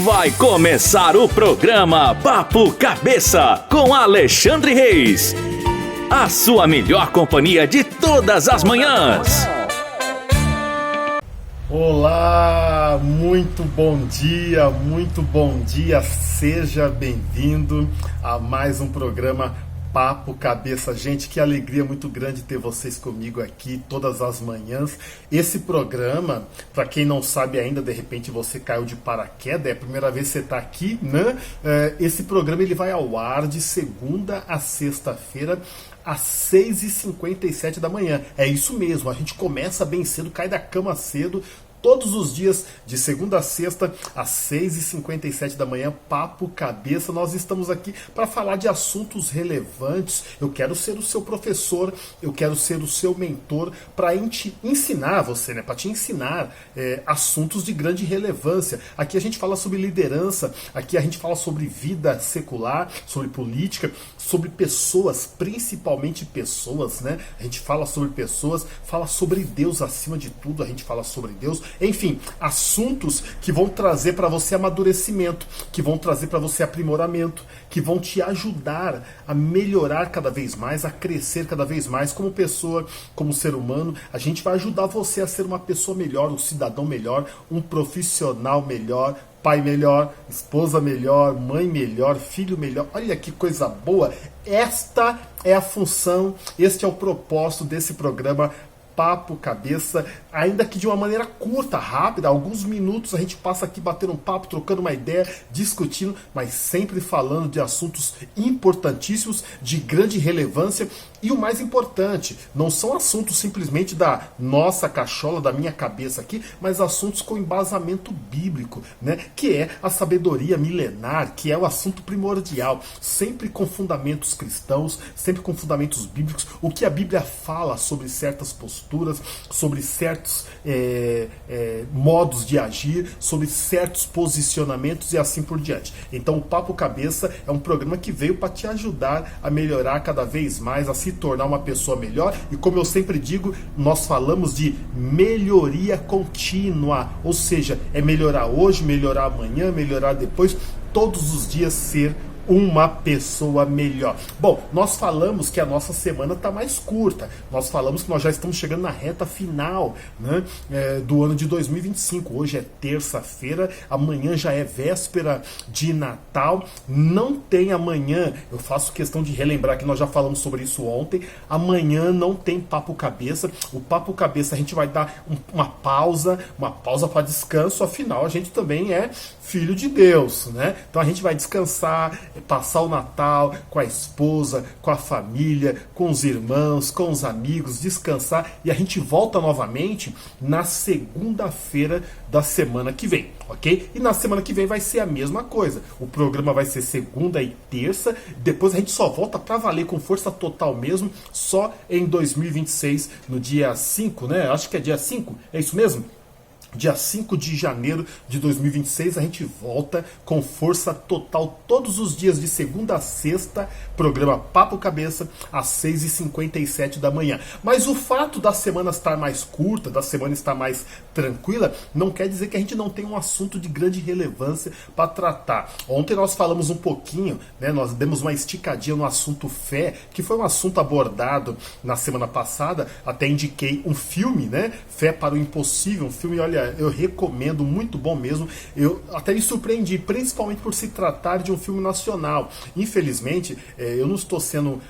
Vai começar o programa Papo Cabeça com Alexandre Reis. A sua melhor companhia de todas as manhãs. Olá, muito bom dia, seja bem-vindo a mais um programa Papo Cabeça. Gente, que alegria muito grande ter vocês comigo aqui todas as manhãs. Esse programa, para quem não sabe ainda, de repente você caiu de paraquedas, é a primeira vez que você está aqui, né? Esse programa ele vai ao ar de segunda a sexta-feira, às 6h57 da manhã. É isso mesmo, a gente começa bem cedo, cai da cama cedo, todos os dias, de segunda a sexta, às 6h57 da manhã, Papo Cabeça. Nós estamos aqui para falar de assuntos relevantes. Eu quero ser o seu professor, eu quero ser o seu mentor para ensinar você, né? Para te ensinar assuntos de grande relevância. Aqui a gente fala sobre liderança, aqui a gente fala sobre vida secular, sobre política, sobre pessoas, principalmente pessoas, né? A gente fala sobre pessoas, fala sobre Deus acima de tudo, a gente fala sobre Deus. Enfim, assuntos que vão trazer para você amadurecimento, que vão trazer para você aprimoramento, que vão te ajudar a melhorar cada vez mais, a crescer cada vez mais como pessoa, como ser humano. A gente vai ajudar você a ser uma pessoa melhor, um cidadão melhor, um profissional melhor, pai melhor, esposa melhor, mãe melhor, filho melhor. Olha que coisa boa! Esta é a função, este é o propósito desse programa Papo Cabeça, ainda que de uma maneira curta, rápida, alguns minutos a gente passa aqui batendo um papo, trocando uma ideia, discutindo, mas sempre falando de assuntos importantíssimos, de grande relevância. E o mais importante, não são assuntos simplesmente da nossa cachola, da minha cabeça aqui, mas assuntos com embasamento bíblico, né? Que é a sabedoria milenar, que é o assunto primordial, sempre com fundamentos cristãos, sempre com fundamentos bíblicos, o que a Bíblia fala sobre certas posturas, sobre certos modos de agir, sobre certos posicionamentos e assim por diante. Então o Papo Cabeça é um programa que veio para te ajudar a melhorar cada vez mais, a se tornar uma pessoa melhor. E como eu sempre digo, nós falamos de melhoria contínua, ou seja, é melhorar hoje, melhorar amanhã, melhorar depois, todos os dias ser uma pessoa melhor. Bom, nós falamos que a nossa semana está mais curta. Nós falamos que nós já estamos chegando na reta final, né, do ano de 2025. Hoje é terça-feira, amanhã já é véspera de Natal. Não tem amanhã, eu faço questão de relembrar que nós já falamos sobre isso ontem. Amanhã não tem Papo Cabeça. O Papo Cabeça a gente vai dar uma pausa para descanso. Afinal, a gente também é filho de Deus, né? Então a gente vai descansar, passar o Natal com a esposa, com a família, com os irmãos, com os amigos, descansar, e a gente volta novamente na segunda-feira da semana que vem, ok? E na semana que vem vai ser a mesma coisa. O programa vai ser segunda e terça, depois a gente só volta para valer com força total mesmo, só em 2026, no dia 5, né? Acho que é dia 5, é isso mesmo? Dia 5 de janeiro de 2026, a gente volta com força total todos os dias de segunda a sexta, programa Papo Cabeça, às 6h57 da manhã. Mas o fato da semana estar mais curta, da semana estar mais tranquila, não quer dizer que a gente não tem um assunto de grande relevância para tratar. Ontem nós falamos um pouquinho, né, nós demos uma esticadinha no assunto fé, que foi um assunto abordado na semana passada, até indiquei um filme, né, Fé para o Impossível, um filme, olha, eu recomendo, muito bom mesmo. Eu até me surpreendi, principalmente por se tratar de um filme nacional. Infelizmente, eu não estou sendo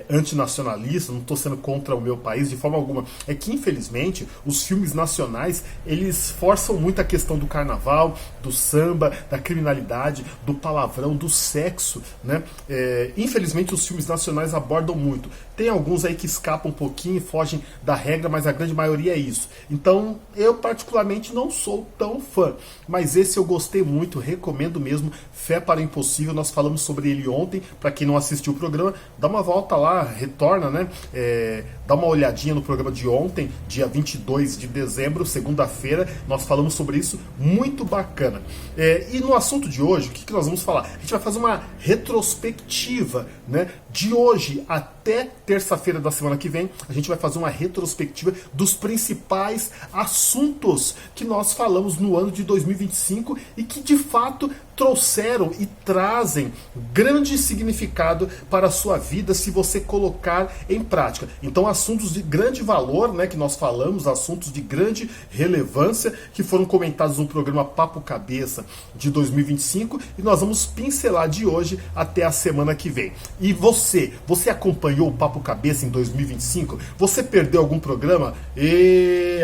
antinacionalista, não estou sendo contra o meu país de forma alguma. É que, infelizmente, os filmes nacionais, eles forçam muito a questão do carnaval, do samba, da criminalidade, do palavrão, do sexo, né? Infelizmente, os filmes nacionais abordam muito. Tem alguns aí que escapam um pouquinho e fogem da regra, mas a grande maioria é isso. Então, eu particularmente não sou tão fã, mas esse eu gostei muito, recomendo mesmo, Fé para o Impossível. Nós falamos sobre ele ontem, para quem não assistiu o programa, dá uma volta lá, retorna, né? Dá uma olhadinha no programa de ontem, dia 22 de dezembro, segunda-feira, nós falamos sobre isso, muito bacana. E no assunto de hoje, o que nós vamos falar? A gente vai fazer uma retrospectiva, né, de hoje até até terça-feira da semana que vem, a gente vai fazer uma retrospectiva dos principais assuntos que nós falamos no ano de 2025 e que de fato trouxeram e trazem grande significado para a sua vida se você colocar em prática. Então, assuntos de grande valor, né, que nós falamos, assuntos de grande relevância que foram comentados no programa Papo Cabeça de 2025 e nós vamos pincelar de hoje até a semana que vem. E você acompanhou o Papo Cabeça em 2025? Você perdeu algum programa?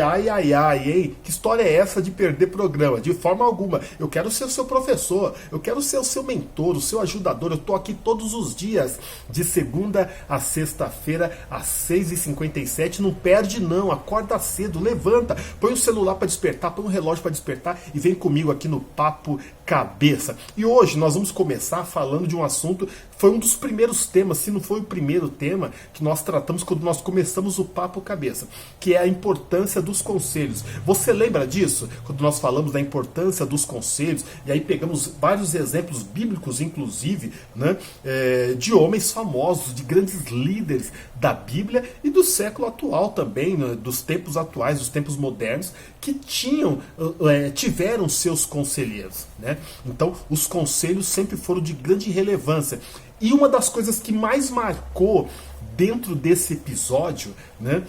Ai, que história é essa de perder programa? De forma alguma. Eu quero ser o seu professor, eu quero ser o seu mentor, o seu ajudador. Eu tô aqui todos os dias, de segunda a sexta-feira, às 6h57. Não perde não, acorda cedo, levanta, põe o celular para despertar, põe o relógio para despertar e vem comigo aqui no Papo Cabeça. E hoje nós vamos começar falando de um assunto, foi um dos primeiros temas, se não foi o primeiro tema que nós tratamos quando nós começamos o Papo Cabeça, que é a importância dos conselhos. Você lembra disso? Quando nós falamos da importância dos conselhos, e aí pegamos vários exemplos bíblicos, inclusive, né, de homens famosos, de grandes líderes da Bíblia e do século atual também, né, dos tempos atuais, dos tempos modernos, que tiveram seus conselheiros, né? Então, os conselhos sempre foram de grande relevância. E uma das coisas que mais marcou dentro desse episódio, né,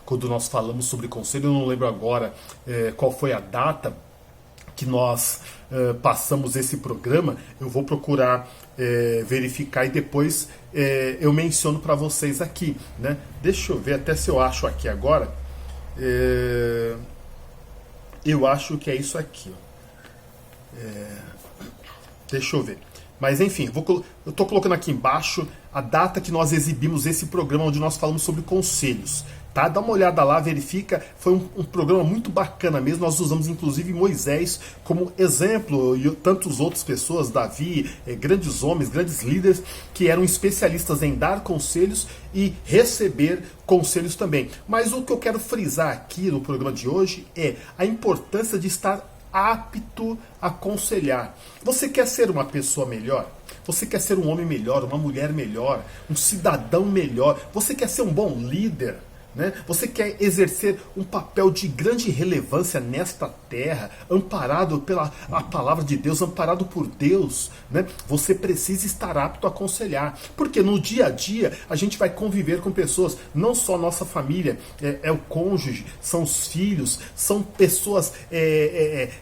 quando nós falamos sobre conselho, eu não lembro agora qual foi a data que nós passamos esse programa, eu vou procurar verificar e depois eu menciono para vocês aqui, né? Deixa eu ver até se eu acho aqui agora. Eu acho que é isso aqui. Deixa eu ver. Mas enfim, eu estou colocando aqui embaixo a data que nós exibimos esse programa onde nós falamos sobre conselhos. Tá? Dá uma olhada lá, verifica. Foi um programa muito bacana mesmo. Nós usamos inclusive Moisés como exemplo e tantas outras pessoas, Davi, grandes homens, grandes líderes que eram especialistas em dar conselhos e receber conselhos também. Mas o que eu quero frisar aqui no programa de hoje é a importância de estar apto a aconselhar. Você quer ser uma pessoa melhor? Você quer ser um homem melhor, uma mulher melhor, um cidadão melhor? Você quer ser um bom líder? Né? Você quer exercer um papel de grande relevância nesta terra, amparado pela a palavra de Deus, amparado por Deus, né? Você precisa estar apto a aconselhar, porque no dia a dia a gente vai conviver com pessoas, não só a nossa família, é o cônjuge, são os filhos, são pessoas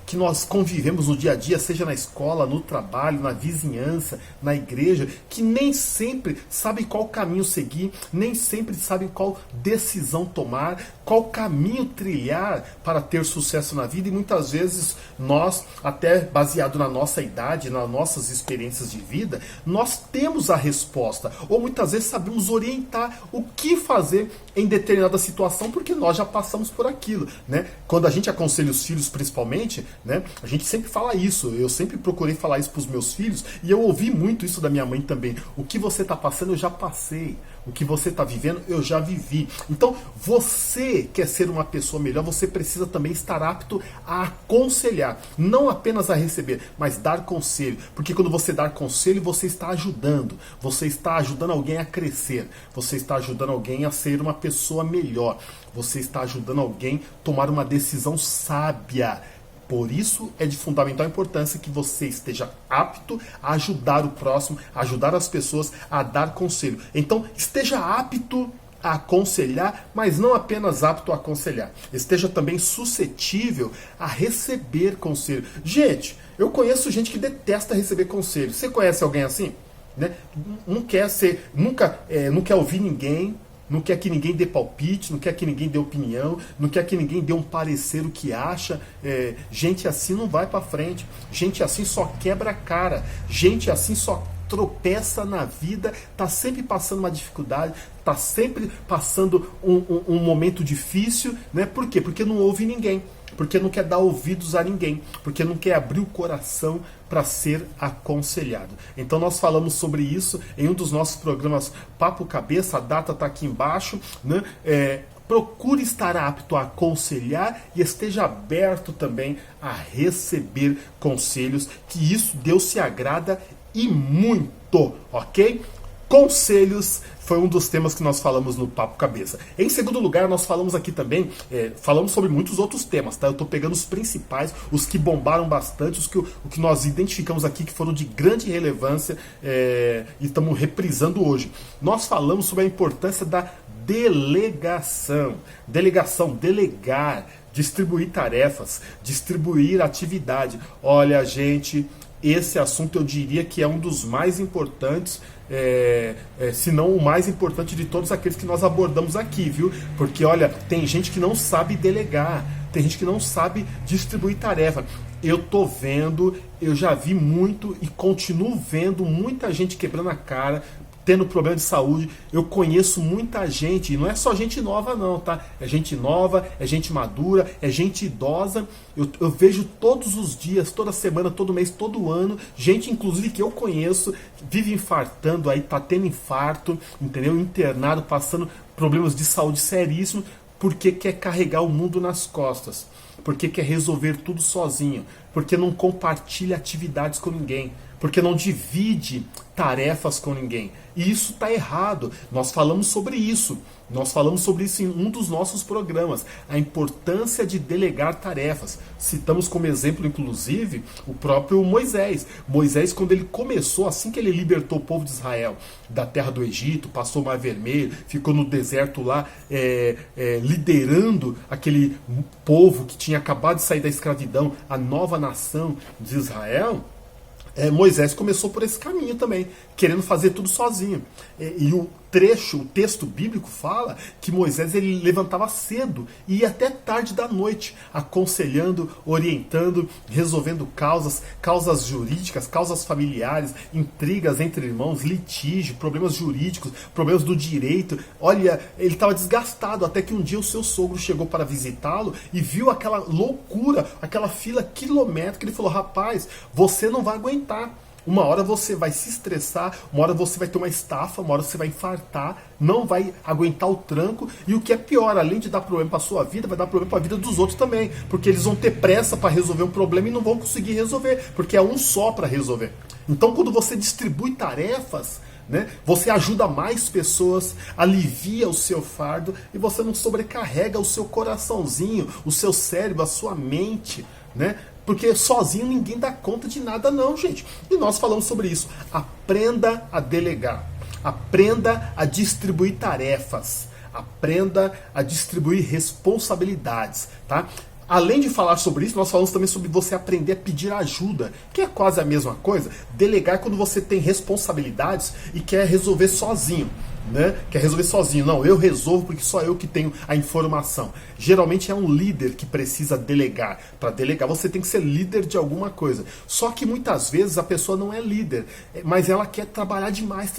que nós convivemos no dia a dia, seja na escola, no trabalho, na vizinhança, na igreja, que nem sempre sabem qual caminho seguir, nem sempre sabem qual decisão tomar, qual caminho trilhar para ter sucesso na vida, e muitas vezes nós, até baseado na nossa idade, nas nossas experiências de vida, nós temos a resposta, ou muitas vezes sabemos orientar o que fazer em determinada situação, porque nós já passamos por aquilo, né? Quando a gente aconselha os filhos principalmente, né, a gente sempre fala isso, eu sempre procurei falar isso para os meus filhos, e eu ouvi muito isso da minha mãe também. O que você está passando eu já passei, o que você está vivendo eu já vivi. Então, você quer ser uma pessoa melhor, você precisa também estar apto a aconselhar, não apenas a receber, mas dar conselho, porque quando você dá conselho, você está ajudando alguém a crescer, você está ajudando alguém a ser uma pessoa melhor, você está ajudando alguém a tomar uma decisão sábia. Por isso é de fundamental importância que você esteja apto a ajudar o próximo, a ajudar as pessoas, a dar conselho. Então, esteja apto a aconselhar, mas não apenas apto a aconselhar. Esteja também suscetível a receber conselho. Gente, eu conheço gente que detesta receber conselho. Você conhece alguém assim? Né? Não quer ouvir ninguém, não quer que ninguém dê palpite, não quer que ninguém dê opinião, não quer que ninguém dê um parecer o que acha. Gente assim não vai para frente, gente assim só quebra a cara, gente assim só tropeça na vida, está sempre passando uma dificuldade, está sempre passando um momento difícil, né? Por quê? Porque não ouve ninguém, porque não quer dar ouvidos a ninguém, porque não quer abrir o coração para ser aconselhado. Então nós falamos sobre isso em um dos nossos programas Papo Cabeça, a data está aqui embaixo, né? Procure estar apto a aconselhar e esteja aberto também a receber conselhos, que isso Deus se agrada e muito, ok? Conselhos foi um dos temas que nós falamos no Papo Cabeça. Em segundo lugar, nós falamos aqui também, falamos sobre muitos outros temas, tá? Eu estou pegando os principais, os que bombaram bastante, o que nós identificamos aqui que foram de grande relevância e estamos reprisando hoje. Nós falamos sobre a importância da delegação. Delegar, distribuir tarefas, distribuir atividade. Olha, gente, esse assunto eu diria que é um dos mais importantes, se não o mais importante de todos aqueles que nós abordamos aqui, viu? Porque, olha, tem gente que não sabe delegar, tem gente que não sabe distribuir tarefa. Eu tô vendo, eu já vi muito e continuo vendo muita gente quebrando a cara, tendo problema de saúde. Eu conheço muita gente, e não é só gente nova não, tá? É gente nova, é gente madura, é gente idosa. Eu vejo todos os dias, toda semana, todo mês, todo ano, gente inclusive que eu conheço, vive infartando aí, tá tendo infarto, entendeu? Internado, passando problemas de saúde seríssimos, porque quer carregar o mundo nas costas, porque quer resolver tudo sozinho, porque não compartilha atividades com ninguém, porque não divide tarefas com ninguém. E isso está errado. Nós falamos sobre isso. Nós falamos sobre isso em um dos nossos programas. A importância de delegar tarefas. Citamos como exemplo, inclusive, o próprio Moisés. Moisés, quando ele começou, assim que ele libertou o povo de Israel da terra do Egito, passou o Mar Vermelho, ficou no deserto lá, liderando aquele povo que tinha acabado de sair da escravidão, a nova nação de Israel. Moisés começou por esse caminho também, querendo fazer tudo sozinho. E o texto bíblico fala que Moisés ele levantava cedo e ia até tarde da noite, aconselhando, orientando, resolvendo causas jurídicas, causas familiares, intrigas entre irmãos, litígio, problemas jurídicos, problemas do direito. Olha, ele estava desgastado, até que um dia o seu sogro chegou para visitá-lo e viu aquela loucura, aquela fila quilométrica. Ele falou: rapaz, você não vai aguentar. Uma hora você vai se estressar, uma hora você vai ter uma estafa, uma hora você vai infartar, não vai aguentar o tranco. E o que é pior, além de dar problema para a sua vida, vai dar problema para a vida dos outros também. Porque eles vão ter pressa para resolver um problema e não vão conseguir resolver, porque é um só para resolver. Então, quando você distribui tarefas, né, você ajuda mais pessoas, alivia o seu fardo e você não sobrecarrega o seu coraçãozinho, o seu cérebro, a sua mente, né? Porque sozinho ninguém dá conta de nada não, gente. E nós falamos sobre isso. Aprenda a delegar. Aprenda a distribuir tarefas. Aprenda a distribuir responsabilidades, tá? Além de falar sobre isso, nós falamos também sobre você aprender a pedir ajuda, que é quase a mesma coisa. Delegar é quando você tem responsabilidades e quer resolver sozinho. Né? Quer resolver sozinho. Não, eu resolvo porque só eu que tenho a informação. Geralmente é um líder que precisa delegar. Para delegar você tem que ser líder de alguma coisa. Só que muitas vezes a pessoa não é líder, mas ela quer trabalhar demais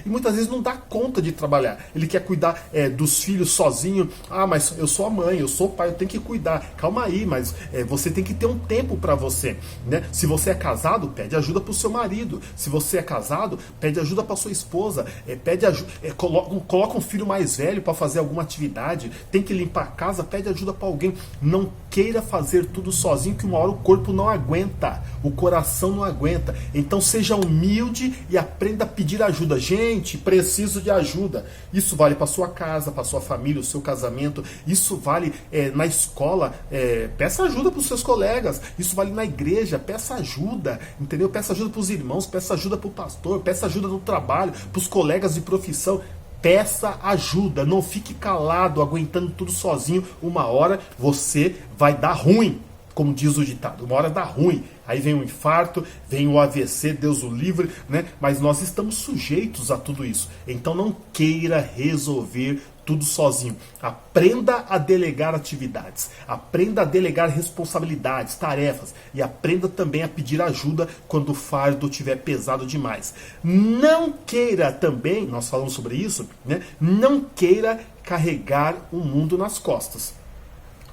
e muitas vezes não dá conta de trabalhar. Ele quer cuidar dos filhos sozinho. Ah, mas eu sou a mãe, eu sou o pai, eu tenho que cuidar. Calma aí, mas você tem que ter um tempo para você, né? Se você é casado, pede ajuda para o seu marido. Se você é casado, pede ajuda para sua esposa. Pede ajuda. Coloca um filho mais velho para fazer alguma atividade, tem que limpar a casa, pede ajuda para alguém. Não queira fazer tudo sozinho, que uma hora o corpo não aguenta, o coração não aguenta. Então seja humilde e aprenda a pedir ajuda. Gente, preciso de ajuda. Isso vale para sua casa, para sua família, o seu casamento. Isso vale na escola, peça ajuda para os seus colegas. Isso vale na igreja, peça ajuda, entendeu? Peça ajuda para os irmãos, peça ajuda para o pastor, peça ajuda no trabalho, para os colegas de profissão. Peça ajuda, não fique calado, aguentando tudo sozinho. Uma hora você vai dar ruim, como diz o ditado, uma hora dá ruim. Aí vem o infarto, vem o AVC, Deus o livre, né? Mas nós estamos sujeitos a tudo isso. Então não queira resolver tudo sozinho. Aprenda a delegar atividades, aprenda a delegar responsabilidades, tarefas, e aprenda também a pedir ajuda quando o fardo estiver pesado demais. Não queira também, nós falamos sobre isso, né? Não queira carregar o mundo nas costas.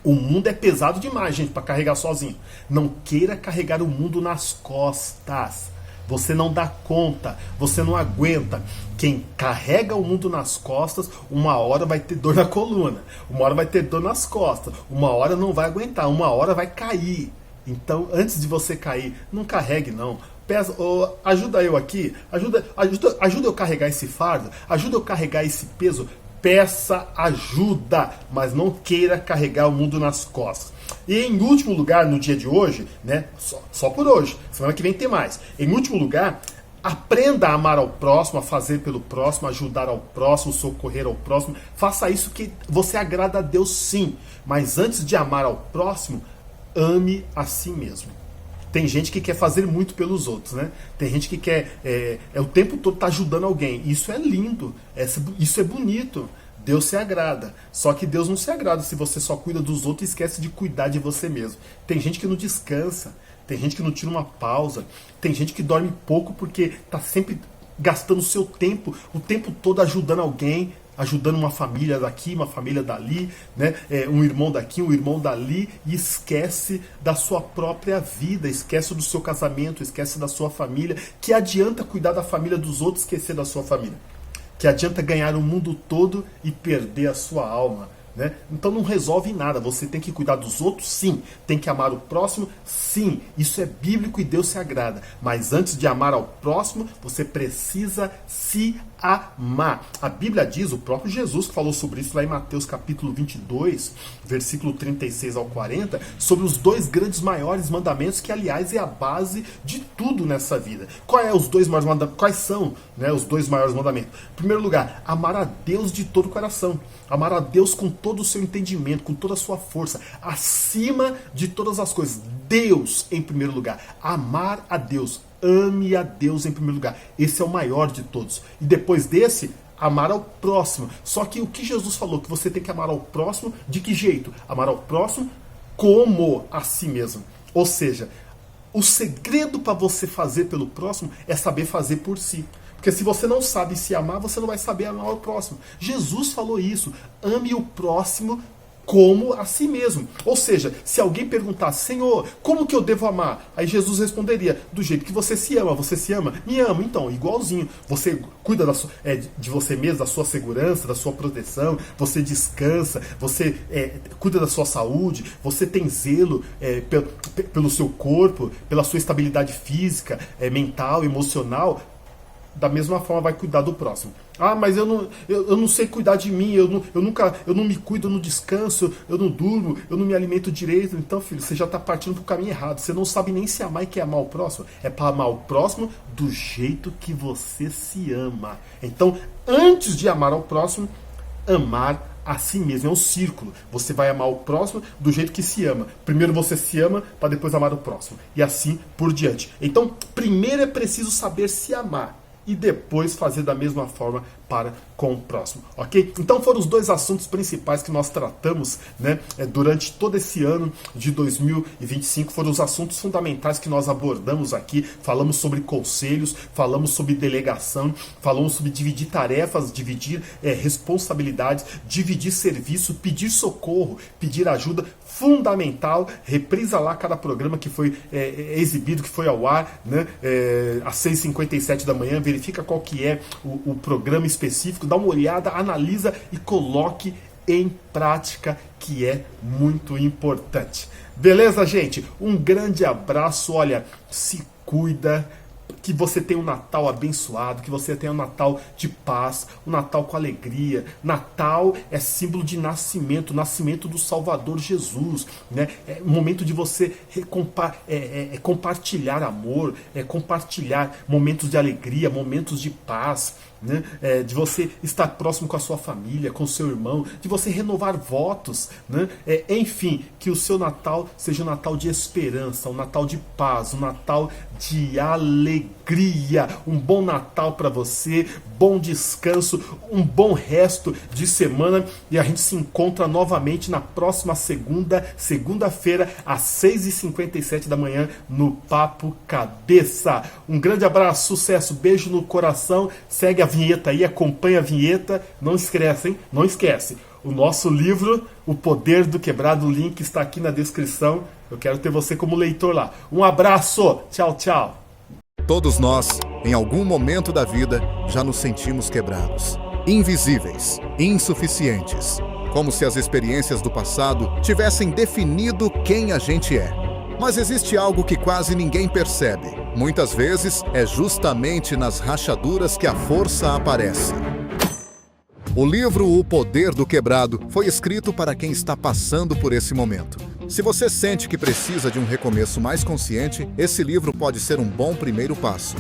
O mundo é pesado demais, gente, para carregar sozinho. Não queira carregar o mundo nas costas. Você não dá conta, você não aguenta. Quem carrega o mundo nas costas, uma hora vai ter dor na coluna, uma hora vai ter dor nas costas, uma hora não vai aguentar, uma hora vai cair. Então, antes de você cair, não carregue não. ajuda eu aqui, ajuda eu carregar esse fardo, ajuda eu carregar esse peso. Peça ajuda, mas não queira carregar o mundo nas costas. E em último lugar, no dia de hoje, né, só por hoje, semana que vem tem mais. Em último lugar, aprenda a amar ao próximo, a fazer pelo próximo, ajudar ao próximo, socorrer ao próximo. Faça isso que você agrada a Deus, sim. Mas antes de amar ao próximo, ame a si mesmo. Tem gente que quer fazer muito pelos outros, né? Tem gente que quer o tempo todo tá ajudando alguém. Isso é lindo, isso é bonito. Deus se agrada. Só que Deus não se agrada se você só cuida dos outros e esquece de cuidar de você mesmo. Tem gente que não descansa, tem gente que não tira uma pausa, tem gente que dorme pouco porque tá sempre gastando o seu tempo, o tempo todo ajudando alguém, ajudando uma família daqui, uma família dali, né? Um irmão daqui, um irmão dali, e esquece da sua própria vida, esquece do seu casamento, esquece da sua família. Que adianta cuidar da família dos outros, esquecer da sua família? Que adianta ganhar o mundo todo e perder a sua alma, né? Então não resolve nada. Você tem que cuidar dos outros, sim. Tem que amar o próximo, sim. Isso é bíblico e Deus se agrada. Mas antes de amar ao próximo, você precisa se amar. A Bíblia diz, o próprio Jesus que falou sobre isso lá em Mateus capítulo 22, versículo 36 ao 40, sobre os dois grandes maiores mandamentos, que aliás é a base de tudo nessa vida. Quais são, né, os dois maiores mandamentos? Em primeiro lugar, amar a Deus de todo o coração. Amar a Deus com todo o seu entendimento, com toda a sua força, acima de todas as coisas. Deus em primeiro lugar. Amar a Deus. Ame a Deus em primeiro lugar. Esse é o maior de todos. E depois desse, amar ao próximo. Só que o que Jesus falou? Que você tem que amar ao próximo, de que jeito? Amar ao próximo como a si mesmo. Ou seja, o segredo para você fazer pelo próximo é saber fazer por si. Porque se você não sabe se amar, você não vai saber amar o próximo. Jesus falou isso. Ame o próximo como a si mesmo. Ou seja, se alguém perguntar, Senhor, como que eu devo amar? Aí Jesus responderia, do jeito que você se ama. Você se ama? Me ama. Então, igualzinho. Você cuida de você mesmo, da sua segurança, da sua proteção. Você descansa. Você cuida da sua saúde. Você tem zelo pelo seu corpo, pela sua estabilidade física, mental, emocional. Da mesma forma vai cuidar do próximo. Ah, mas eu não sei cuidar de mim, eu não me cuido, eu não descanso, eu não durmo, eu não me alimento direito. Então, filho, você já está partindo para o caminho errado. Você não sabe nem se amar e quer amar o próximo. É para amar o próximo do jeito que você se ama. Então, antes de amar ao próximo, amar a si mesmo. É um círculo. Você vai amar o próximo do jeito que se ama. Primeiro você se ama para depois amar o próximo. E assim por diante. Então, primeiro é preciso saber se amar. E depois fazer da mesma forma para com o próximo, ok? Então foram os dois assuntos principais que nós tratamos, né, durante todo esse ano de 2025, foram os assuntos fundamentais que nós abordamos aqui. Falamos sobre conselhos, falamos sobre delegação, falamos sobre dividir tarefas, dividir responsabilidades, dividir serviço, pedir socorro, pedir ajuda, fundamental. Reprisa lá cada programa que foi exibido, que foi ao ar, né, às 6h57 da manhã, verifica qual que é o programa específico, dá uma olhada, analisa e coloque em prática, que é muito importante. Beleza, gente? Um grande abraço, olha, se cuida, que você tenha um Natal abençoado, que você tenha um Natal de paz, um Natal com alegria. Natal é símbolo de nascimento, nascimento do Salvador Jesus, né? É um momento de você compartilhar amor, compartilhar momentos de alegria, momentos de paz, né? De você estar próximo com a sua família, com o seu irmão, de você renovar votos, né? Enfim, que o seu Natal seja um Natal de esperança, um Natal de paz, um Natal de alegria. Um bom Natal para você, bom descanso, um bom resto de semana, e a gente se encontra novamente na próxima segunda-feira, às 6h57 da manhã, no Papo Cabeça. Um grande abraço, sucesso, beijo no coração. Segue a vinheta aí, acompanha a vinheta. Não esquece, hein? Não esquece. O nosso livro, O Poder do Quebrado, o link está aqui na descrição. Eu quero ter você como leitor lá. Um abraço, tchau, tchau. Todos nós, em algum momento da vida, já nos sentimos quebrados, invisíveis, insuficientes, como se as experiências do passado tivessem definido quem a gente é. Mas existe algo que quase ninguém percebe. Muitas vezes é justamente nas rachaduras que a força aparece. O livro O Poder do Quebrado foi escrito para quem está passando por esse momento. Se você sente que precisa de um recomeço mais consciente, esse livro pode ser um bom primeiro passo.